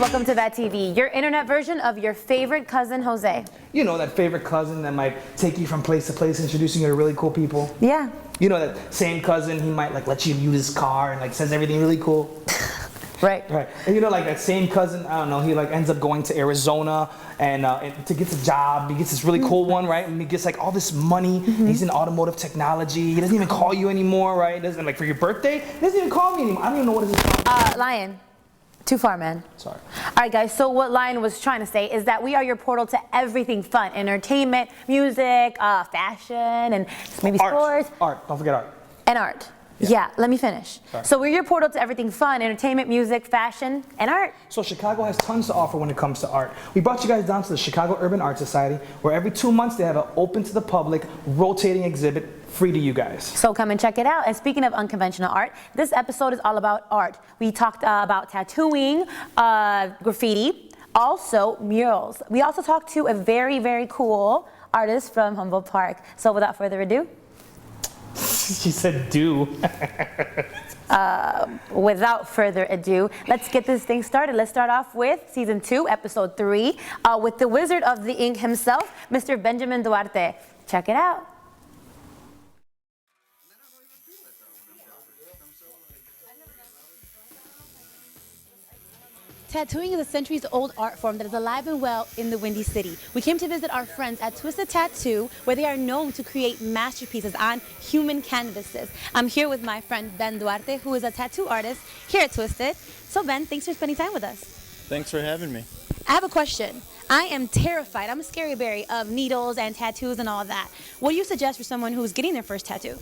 welcome to That TV, your internet version of your favorite cousin, Jose. You know, that favorite cousin that might take you from place to place, introducing you to really cool people. Yeah. You know, that same cousin, he might like let you use his car and like says everything really cool. Right. Right. And you know, like that same cousin, I don't know, he like ends up going to Arizona and to get a job. He gets this really cool one, right? And he gets like all this money. He's in automotive technology. He doesn't even call you anymore, right? He doesn't, like for your birthday, he doesn't even call me anymore. I don't even know what is his phone. Lion. Too far, man. Sorry. All right, guys, so what Lion was trying to say is that we are your portal to everything fun, entertainment, music, fashion, and maybe sports. Art, don't forget art. And art. Yeah, let me finish. Sorry. So we're your portal to everything fun, entertainment, music, fashion, and art. So Chicago has tons to offer when it comes to art. We brought you guys down to the Chicago Urban Art Society, where every 2 months they have an open to the public, rotating exhibit, free to you guys. So come and check it out. And speaking of unconventional art, this episode is all about art. We talked about tattooing, graffiti, also murals. We also talked to a very, very cool artist from Humboldt Park. So without further ado. She said do. Without further ado, let's get this thing started. Let's start off with season 2, episode 3, with the wizard of the ink himself, Mr. Benjamin Duarte. Check it out. Tattooing is a centuries-old art form that is alive and well in the Windy City. We came to visit our friends at Twisted Tattoo, where they are known to create masterpieces on human canvases. I'm here with my friend Ben Duarte, who is a tattoo artist here at Twisted. So Ben, thanks for spending time with us. Thanks for having me. I have a question. I am terrified, I'm a scary berry of needles and tattoos and all that. What do you suggest for someone who's getting their first tattoo?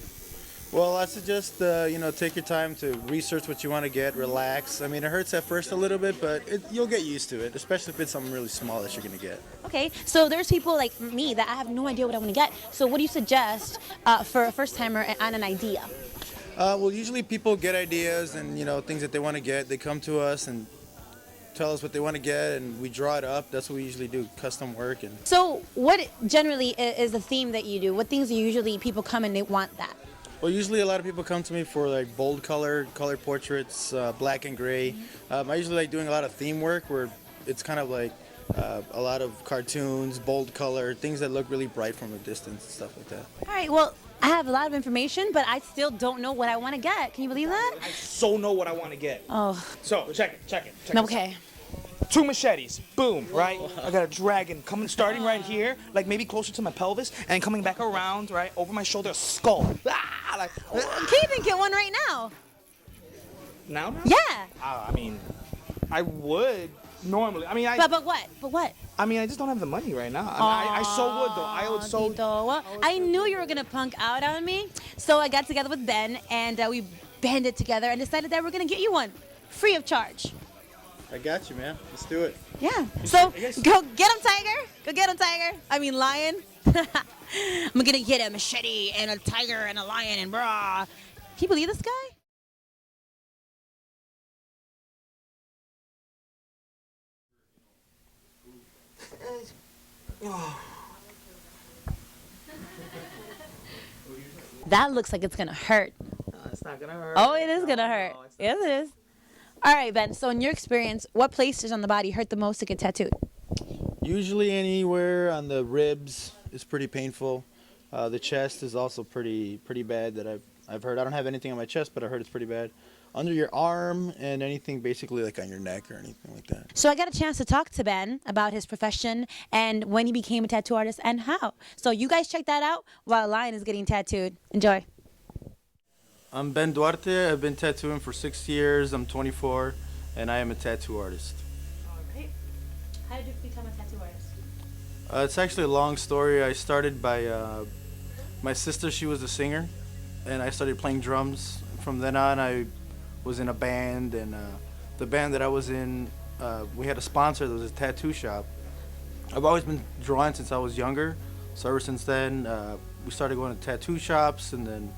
Well, I suggest, take your time to research what you want to get, relax. I mean, it hurts at first a little bit, but you'll get used to it, especially if it's something really small that you're going to get. Okay, so there's people like me that I have no idea what I want to get. So what do you suggest for a first-timer on an idea? Well, usually people get ideas and, things that they want to get. They come to us and tell us what they want to get, and we draw it up. That's what we usually do, custom work. And So what generally is the theme that you do? What things do usually people come and they want that? Well, usually a lot of people come to me for like bold color portraits, black and gray. I usually like doing a lot of theme work where it's kind of like a lot of cartoons, bold color, things that look really bright from a distance and stuff like that. All right, well, I have a lot of information, but I still don't know what I want to get. Can you believe that? I so know what I want to get. Oh. So, check it. Okay. 2 machetes, boom, right? I got a dragon starting right here, like maybe closer to my pelvis, and coming back around, right, over my shoulder, a skull. Ah, like, Can you even get one right now? Now? Yeah. I mean, I would normally. I mean, But what? But what? I mean, I just don't have the money right now. I so would though. I would so. Tito. Well, I knew you were gonna punk out on me, so I got together with Ben and we banded together and decided that we're gonna get you one, free of charge. I got you, man. Let's do it. Yeah. So go get him, Tiger. Go get him, Tiger. I mean, Lion. I'm gonna get a machete and a tiger and a lion and brah. Can you believe this guy? That looks like it's gonna hurt. No, it's not gonna hurt. Oh, it is gonna hurt. Yes, it is. All right, Ben. So, in your experience, what places on the body hurt the most to get tattooed? Usually anywhere on the ribs is pretty painful. The chest is also pretty bad that I've heard. I don't have anything on my chest, but I heard it's pretty bad. Under your arm and anything basically like on your neck or anything like that. So I got a chance to talk to Ben about his profession and when he became a tattoo artist and how. So you guys check that out while Lion is getting tattooed. Enjoy. I'm Ben Duarte. I've been tattooing for 6 years. I'm 24, and I am a tattoo artist. Great. How did you become a tattoo artist? It's actually a long story. I started by my sister. She was a singer, and I started playing drums. From then on, I was in a band, and the band that I was in, we had a sponsor. There was a tattoo shop. I've always been drawing since I was younger, so ever since then, we started going to tattoo shops, and then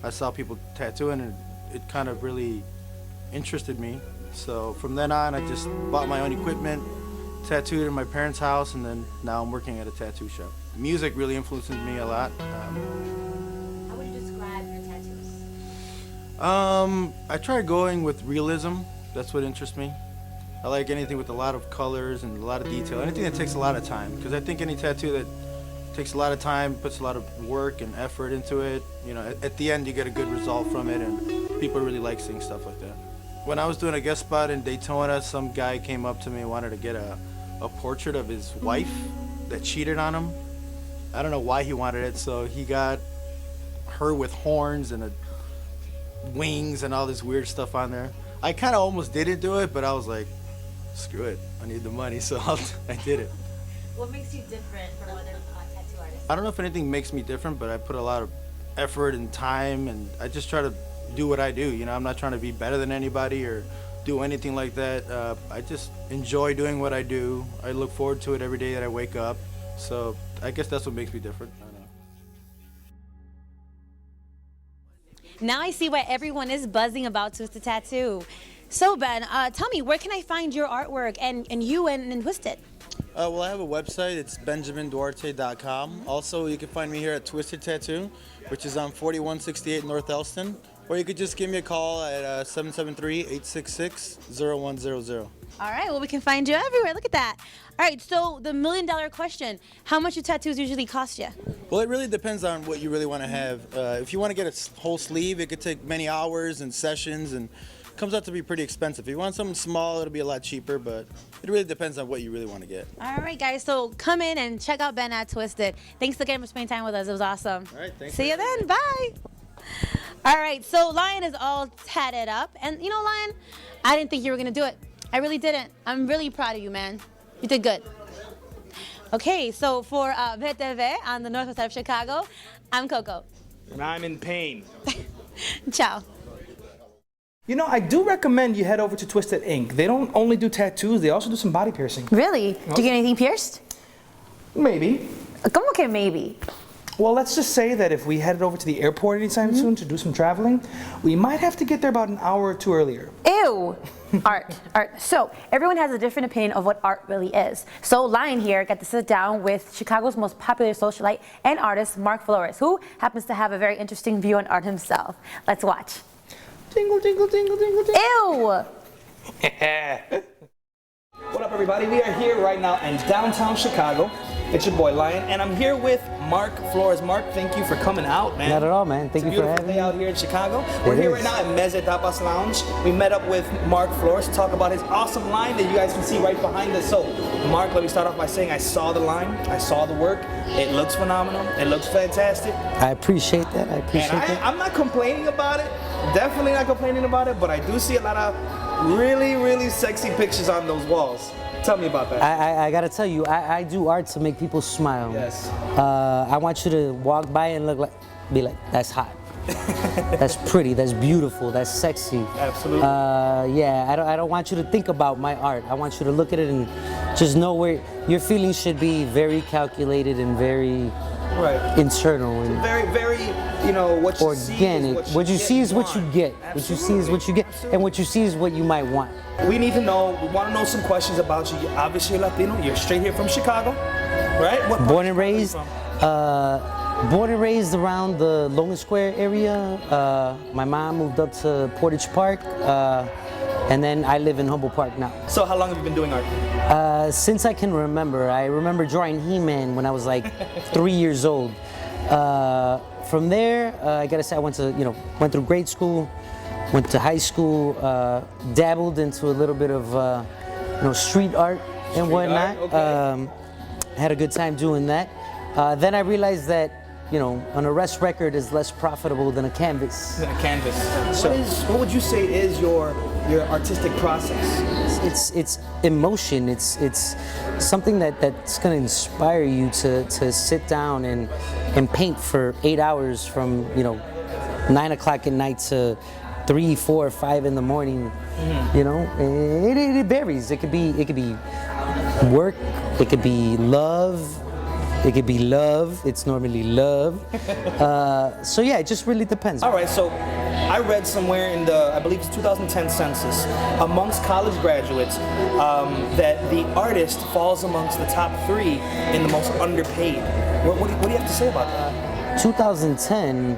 I saw people tattooing, and it kind of really interested me. So from then on, I just bought my own equipment, tattooed in my parents' house, and then now I'm working at a tattoo shop. Music really influences me a lot. How would you describe your tattoos? I try going with realism. That's what interests me. I like anything with a lot of colors and a lot of detail. Anything that takes a lot of time, because I think any tattoo that takes a lot of time, puts a lot of work and effort into it, you know, at the end you get a good result from it, and people really like seeing stuff like that. When I was doing a guest spot in Daytona, some guy came up to me and wanted to get a portrait of his wife that cheated on him. I don't know why he wanted it, so he got her with horns and wings and all this weird stuff on there. I kind of almost didn't do it, but I was like, screw it, I need the money, so I did it. What makes you different from other tattoo artists? I don't know if anything makes me different, but I put a lot of effort and time, and I just try to do what I do. You know, I'm not trying to be better than anybody or do anything like that. I just enjoy doing what I do. I look forward to it every day that I wake up. So I guess that's what makes me different. I don't know. Now I see why everyone is buzzing about Twisted Tattoo. So Ben, tell me, where can I find your artwork and you and Twisted? Well, I have a website. It's benjaminduarte.com. Also, you can find me here at Twisted Tattoo, which is on 4168 North Elston. Or you could just give me a call at 773-866-0100. All right, well, we can find you everywhere. Look at that. All right, so the $1 million question, how much do tattoos usually cost you? Well, it really depends on what you really want to have. If you want to get a whole sleeve, it could take many hours and sessions, and comes out to be pretty expensive. If you want something small, it'll be a lot cheaper, but it really depends on what you really want to get. All right, guys, so come in and check out Ben at Twisted. Thanks again for spending time with us. It was awesome. All right, thanks. See you then. Bye. All right, so Lion is all tatted up. And, you know, Lion, I didn't think you were going to do it. I really didn't. I'm really proud of you, man. You did good. Okay, so for VTV on the northwest side of Chicago, I'm Coco. And I'm in pain. Ciao. You know, I do recommend you head over to Twisted Ink. They don't only do tattoos, they also do some body piercing. Really? Do you get anything pierced? Maybe. ¿Cómo que maybe? Well, let's just say that if we headed over to the airport anytime soon to do some traveling, we might have to get there about an hour or two earlier. Ew. Art. So everyone has a different opinion of what art really is. So Lion here got to sit down with Chicago's most popular socialite and artist, Mark Flores, who happens to have a very interesting view on art himself. Let's watch. Tingle, tingle, tingle, tingle, tingle. Ew. What up, everybody? We are here right now in downtown Chicago. It's your boy Lion, and I'm here with Mark Flores. Mark, thank you for coming out, man. Not at all, man. Thank you for having me. It's a beautiful day out here in Chicago. We're here right now at Meze Tapas Lounge. We met up with Mark Flores to talk about his awesome line that you guys can see right behind us. So, Mark, let me start off by saying I saw the line, I saw the work. It looks phenomenal. It looks fantastic. I appreciate that. I'm not complaining about it. Definitely not complaining about it, but I do see a lot of really, really sexy pictures on those walls. Tell me about that. I gotta tell you, I do art to make people smile. Yes. I want you to walk by and be like, that's hot. That's pretty, that's beautiful, that's sexy. Absolutely. Yeah, I don't want you to think about my art. I want you to look at it and just know where your feelings should be very calculated and very internal. And very, very, you know, what you organic. see What you see is what you get. Absolutely. What you see is what you get. And what you see is what you might want. We need to know, we want to know some questions about you. Obviously you're Latino, you're straight here from Chicago, right? What Born and raised around the Logan Square area. My mom moved up to Portage Park, and then I live in Humboldt Park now. So how long have you been doing art? Since I can remember. I remember drawing He-Man when I was like 3 years old. From there, I gotta say I went through grade school, went to high school, dabbled into a little bit of street art and whatnot. Had a good time doing that. Then I realized that an arrest record is less profitable than a canvas. A canvas. So what would you say is your artistic process? It's emotion. It's something that's going to inspire you to sit down and paint for 8 hours from 9 o'clock at night to 3, 4, 5 in the morning. It varies. It could be work. It could be love. It could be love. It's normally love. So yeah, it just really depends. All right, so I read somewhere in I believe it's 2010 census, amongst college graduates, that the artist falls amongst the top 3 in the most underpaid. What do you have to say about that? 2010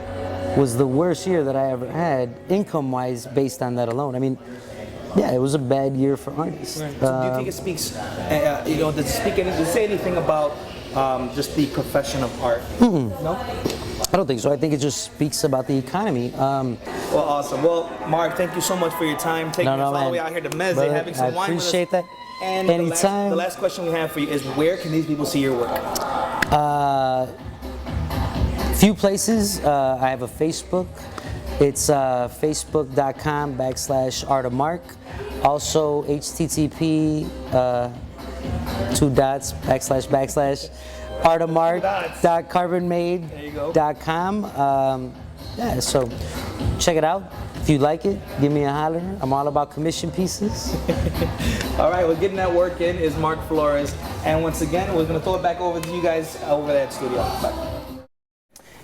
was the worst year that I ever had, income-wise, based on that alone. I mean, yeah, it was a bad year for artists. Right. So do you think it speaks, does it say anything about just the profession of art? No? I don't think so. I think it just speaks about the economy. Well, awesome. Well, Mark, thank you so much for your time. Taking us all the way out here to Meze, Brother, having some wine with us. I appreciate that. And anytime. The last question we have for you is, where can these people see your work? Few places. I have a Facebook. It's facebook.com/artofmark. Also http /artofmark.carbonmade.com. Yeah, so check it out. If you like it, give me a holler. I'm all about commission pieces. All right, well, getting that work in is Mark Flores. And once again, we're going to throw it back over to you guys over there at studio. Bye.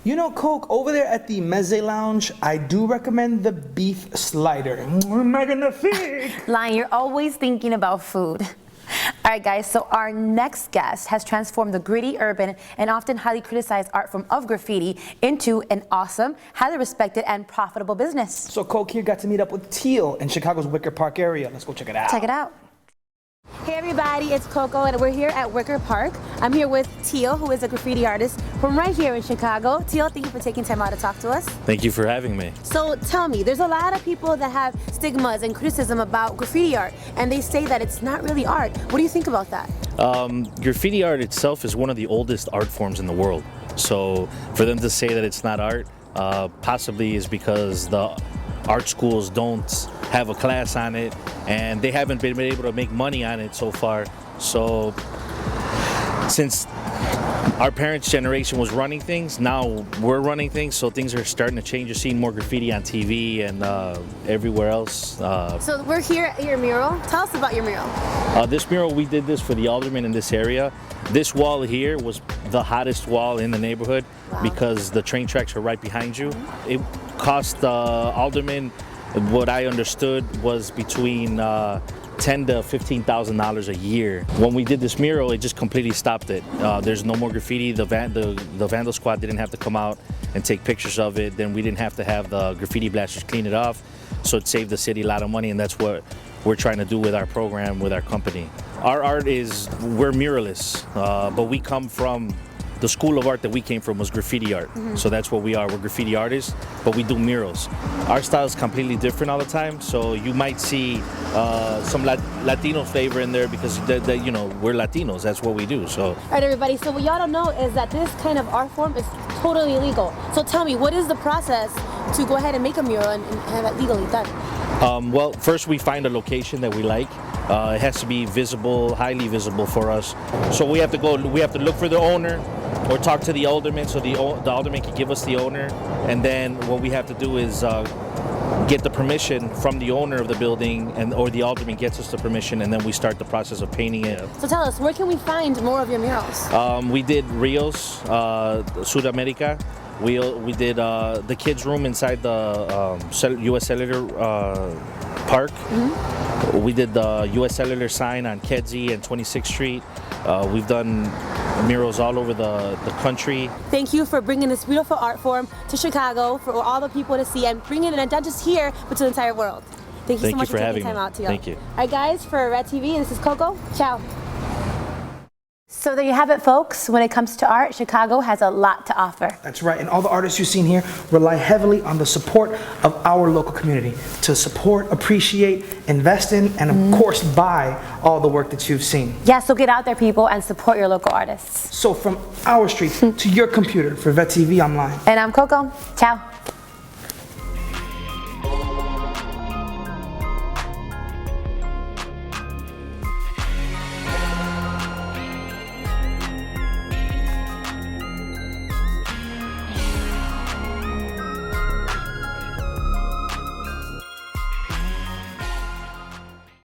You know, Coke, over there at the Meze Lounge, I do recommend the beef slider. Magnifique! Lion, you're always thinking about food. All right, guys, so our next guest has transformed the gritty, urban, and often highly criticized art form of graffiti into an awesome, highly respected, and profitable business. So Coke here got to meet up with Teel in Chicago's Wicker Park area. Let's go check it out. Check it out. Hey everybody, it's Coco and we're here at Wicker Park. I'm here with Teel, who is a graffiti artist from right here in Chicago. Teel, thank you for taking time out to talk to us. Thank you for having me. So tell me, there's a lot of people that have stigmas and criticism about graffiti art, and they say that it's not really art. What do you think about that? Graffiti art itself is one of the oldest art forms in the world. So for them to say that it's not art, possibly is because the art schools don't have a class on it and they haven't been able to make money on it so far. So since our parents' generation was running things, now we're running things, so things are starting to change. You're seeing more graffiti on TV and everywhere else. So we're here at your mural. Tell us about your mural. This mural, we did this for the aldermen in this area. This wall here was the hottest wall in the neighborhood. Wow. Because the train tracks are right behind you. It cost the aldermen, what I understood was between $10,000 to $15,000 a year. When we did this mural, it just completely stopped it. There's no more graffiti. The vandal squad didn't have to come out and take pictures of it. Then we didn't have to have the graffiti blasters clean it off. So it saved the city a lot of money, and that's what we're trying to do with our program, with our company. Our art is, we're muralists, but we come from the school of art that we came from was graffiti art. So that's what we are. We're graffiti artists, but we do murals. Our style is completely different all the time. So you might see some Latino flavor in there because you know, we're Latinos. That's what we do. So. All right, everybody. So what y'all don't know is that this kind of art form is totally illegal. So tell me, what is the process to go ahead and make a mural and have it legally done? Well, first we find a location that we like. It has to be visible, highly visible for us. So we have to look for the owner or talk to the alderman so the alderman can give us the owner. And then what we have to do is get the permission from the owner of the building, or the alderman gets us the permission, and then we start the process of painting it. So tell us, where can we find more of your murals? We did Rios, Sudamerica. We did the kids' room inside the U.S. Cellular Park. We did the U.S. Cellular sign on Kedzie and 26th Street. We've done murals all over the country. Thank you for bringing this beautiful art form to Chicago for all the people to see, and bringing it not just here, but to the entire world. Thank you so much for taking time out, Teel. Thank you. All right, guys, for Red TV, this is Coco. Ciao. So there you have it, folks. When it comes to art, Chicago has a lot to offer. That's right, and all the artists you've seen here rely heavily on the support of our local community to support, appreciate, invest in, and of course buy all the work that you've seen. Yeah, so get out there, people, and support your local artists. So from our street to your computer, for Vet TV Online. And I'm Coco. Ciao.